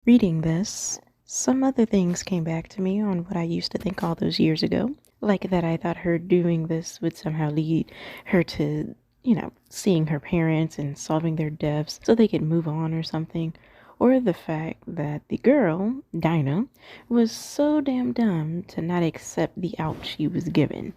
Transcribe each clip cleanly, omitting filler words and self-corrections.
Reading this, some other things came back to me on what I used to think all those years ago. Like that I thought her doing this would somehow lead her to, seeing her parents and solving their deaths so they could move on or something. Or the fact that the girl, Dinah, was so damn dumb to not accept the out she was given.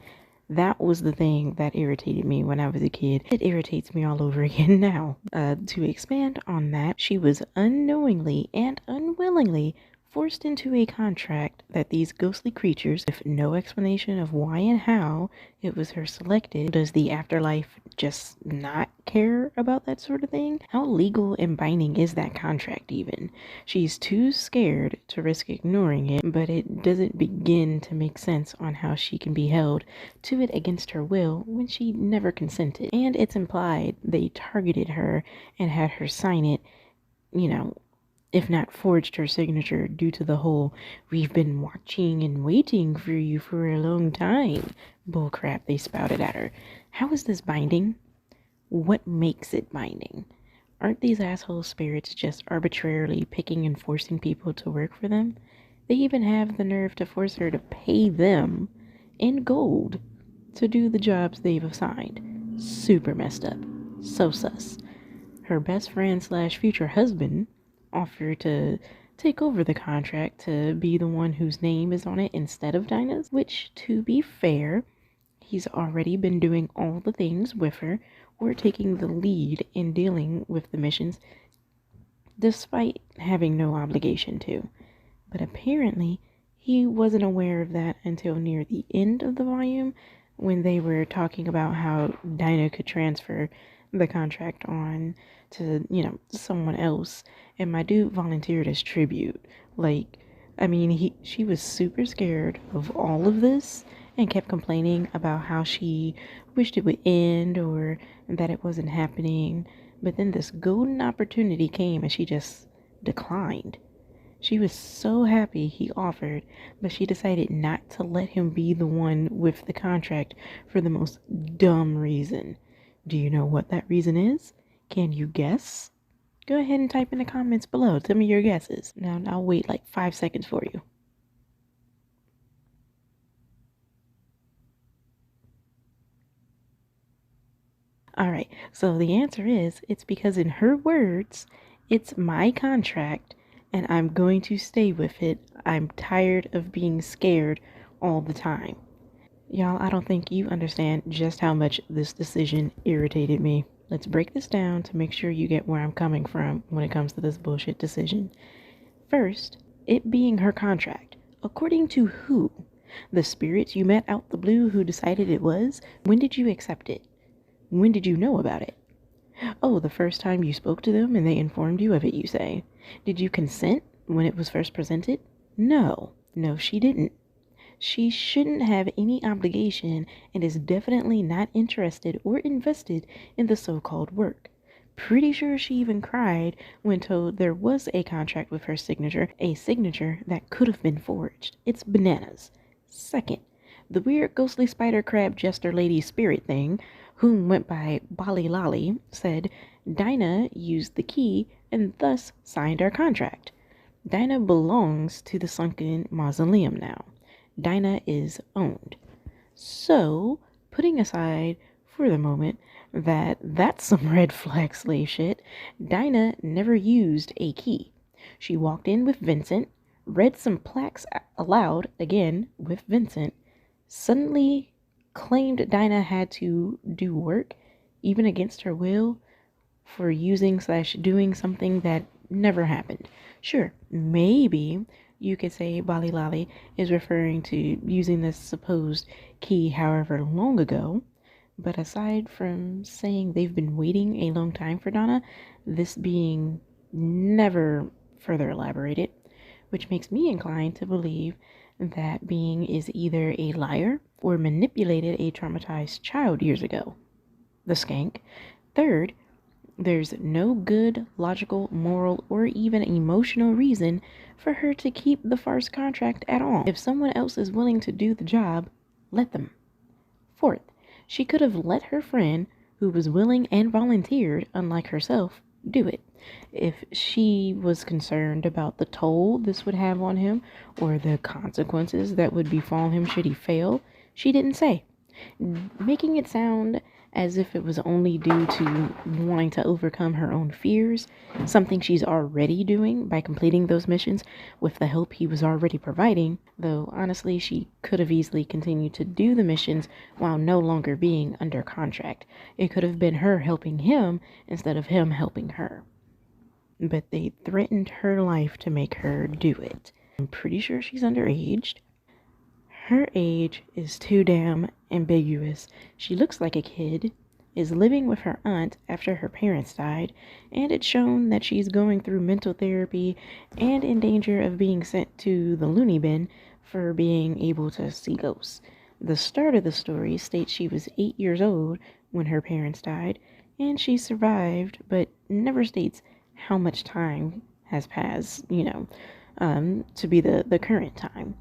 That was the thing that irritated me when I was a kid. It irritates me all over again now. To expand on that, she was unknowingly and unwillingly forced into a contract that these ghostly creatures, with no explanation of why and how it was her selected. Does the afterlife just not care about that sort of thing? How legal and binding is that contract even? She's too scared to risk ignoring it, but it doesn't begin to make sense on how she can be held to it against her will when she never consented. And it's implied they targeted her and had her sign it, if not forged her signature due to the whole "we've been watching and waiting for you for a long time" bullcrap they spouted at her. How is this binding? What makes it binding? Aren't these asshole spirits just arbitrarily picking and forcing people to work for them? They even have the nerve to force her to pay them in gold to do the jobs they've assigned. Super messed up. So sus. Her best friend slash future husband offered to take over the contract to be the one whose name is on it instead of Dinah's, which, to be fair, he's already been doing all the things with her or taking the lead in dealing with the missions despite having no obligation to. But apparently he wasn't aware of that until near the end of the volume when they were talking about how Dinah could transfer the contract on to, someone else. And my dude volunteered as tribute. She was super scared of all of this and kept complaining about how she wished it would end or that it wasn't happening. But then this golden opportunity came and she just declined. She was so happy he offered, but she decided not to let him be the one with the contract for the most dumb reason. Do you know what that reason is? Can you guess? Go ahead and type in the comments below. Tell me your guesses. Now, I'll wait like 5 seconds for you. Alright, so the answer is, it's because in her words, it's my contract and I'm going to stay with it. I'm tired of being scared all the time. Y'all, I don't think you understand just how much this decision irritated me. Let's break this down to make sure you get where I'm coming from when it comes to this bullshit decision. First, it being her contract. According to who? The spirits you met out the blue who decided it was? When did you accept it? When did you know about it? Oh, the first time you spoke to them and they informed you of it, you say. Did you consent when it was first presented? No, she didn't. She shouldn't have any obligation and is definitely not interested or invested in the so-called work. Pretty sure she even cried when told there was a contract with her signature, a signature that could have been forged. It's bananas. Second, the weird ghostly spider crab jester lady spirit thing, whom went by Bolly Lolly, said Dinah used the key and thus signed our contract. Dinah belongs to the sunken mausoleum now. Dinah is owned. So, putting aside for the moment that that's some red flag slave shit, Dinah never used a key. She walked in with Vincent, read some plaques aloud again with Vincent, suddenly claimed Dinah had to do work, even against her will, for using / doing something that never happened. Sure, maybe you could say Bali Lali is referring to using this supposed key however long ago, but aside from saying they've been waiting a long time for Donna, this being never further elaborated, which makes me inclined to believe that being is either a liar or manipulated a traumatized child years ago. The skank. Third, there's no good, logical, moral, or even emotional reason for her to keep the farce contract at all. If someone else is willing to do the job, let them. Fourth, she could have let her friend, who was willing and volunteered, unlike herself, do it. If she was concerned about the toll this would have on him or the consequences that would befall him should he fail, she didn't say, making it sound as if it was only due to wanting to overcome her own fears, something she's already doing by completing those missions with the help he was already providing, though honestly she could have easily continued to do the missions while no longer being under contract. It could have been her helping him instead of him helping her. But they threatened her life to make her do it. I'm pretty sure she's underage. Her age is too damn ambiguous. She looks like a kid, is living with her aunt after her parents died, and it's shown that she's going through mental therapy and in danger of being sent to the loony bin for being able to see ghosts. The start of the story states she was 8 years old when her parents died, and she survived, but never states how much time has passed, to be the current time.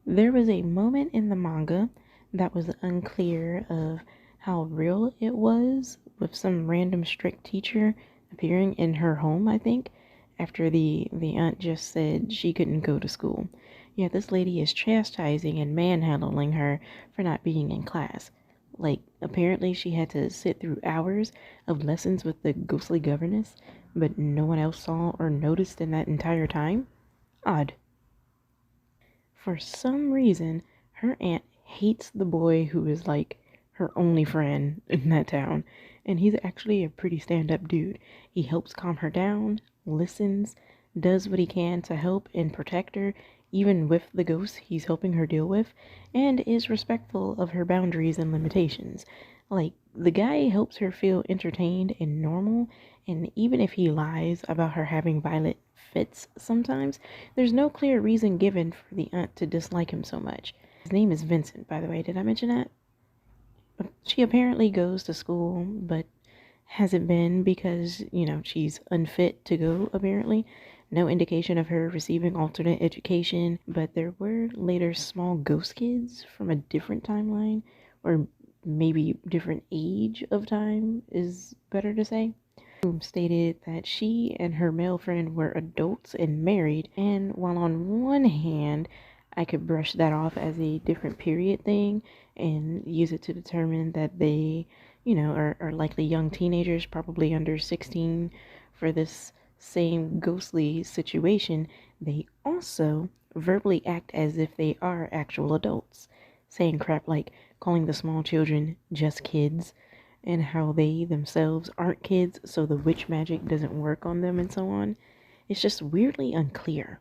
There was a moment in the manga that was unclear of how real it was, with some random strict teacher appearing in her home, I think, after the aunt just said she couldn't go to school. Yet this lady is chastising and manhandling her for not being in class. Like, apparently she had to sit through hours of lessons with the ghostly governess, but no one else saw or noticed in that entire time? Odd. For some reason, her aunt hates the boy who is like her only friend in that town, and he's actually a pretty stand-up dude. He helps calm her down, listens, does what he can to help and protect her, even with the ghosts he's helping her deal with, and is respectful of her boundaries and limitations. Like, the guy helps her feel entertained and normal, and even if he lies about her having violent fits sometimes, there's no clear reason given for the aunt to dislike him so much. His name is Vincent, by the way. Did I mention that? She apparently goes to school, but hasn't been because, she's unfit to go, apparently. No indication of her receiving alternate education, but there were later small ghost kids from a different timeline, or maybe different age of time is better to say, stated that she and her male friend were adults and married, and while on one hand I could brush that off as a different period thing and use it to determine that they, are likely young teenagers, probably under 16 for this same ghostly situation, they also verbally act as if they are actual adults, saying crap like calling the small children just kids, and how they themselves aren't kids, so the witch magic doesn't work on them and so on. It's just weirdly unclear.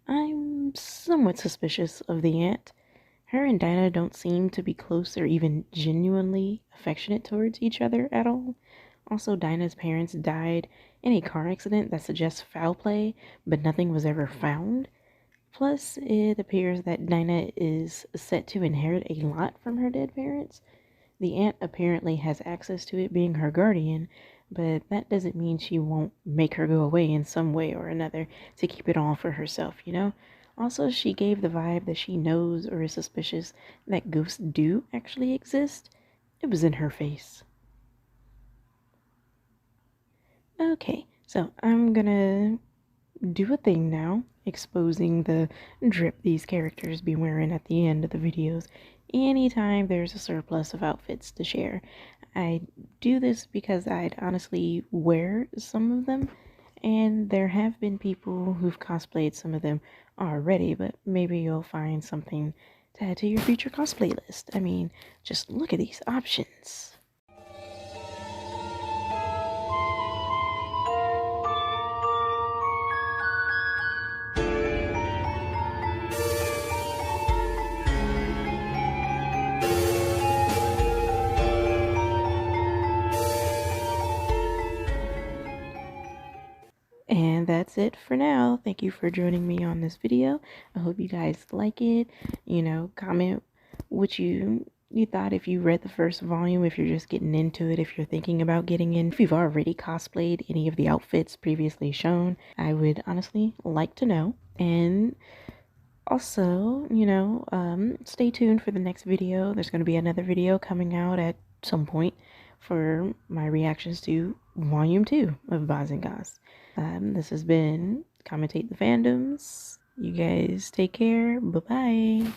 I'm somewhat suspicious of the aunt. Her and Dinah don't seem to be close or even genuinely affectionate towards each other at all. Also, Dinah's parents died in a car accident that suggests foul play, but nothing was ever found. Plus, it appears that Dinah is set to inherit a lot from her dead parents. The aunt apparently has access to it, being her guardian, but that doesn't mean she won't make her go away in some way or another to keep it all for herself. Also, she gave the vibe that she knows or is suspicious that ghosts do actually exist. It was in her face. Okay, so I'm gonna do a thing now, exposing the drip these characters be wearing at the end of the videos anytime there's a surplus of outfits to share. I do this because I'd honestly wear some of them, and there have been people who've cosplayed some of them already, but maybe you'll find something to add to your future cosplay list. I mean, just look at these options. And that's it for now. Thank you for joining me on this video. I hope you guys like it. Comment what you thought if you read the first volume, if you're just getting into it, if you're thinking about getting in. If you've already cosplayed any of the outfits previously shown, I would honestly like to know. And also, stay tuned for the next video. There's going to be another video coming out at some point for my reactions to Volume 2 of Bizenghast. This has been Commentate the Fandoms. You guys take care. Bye-bye.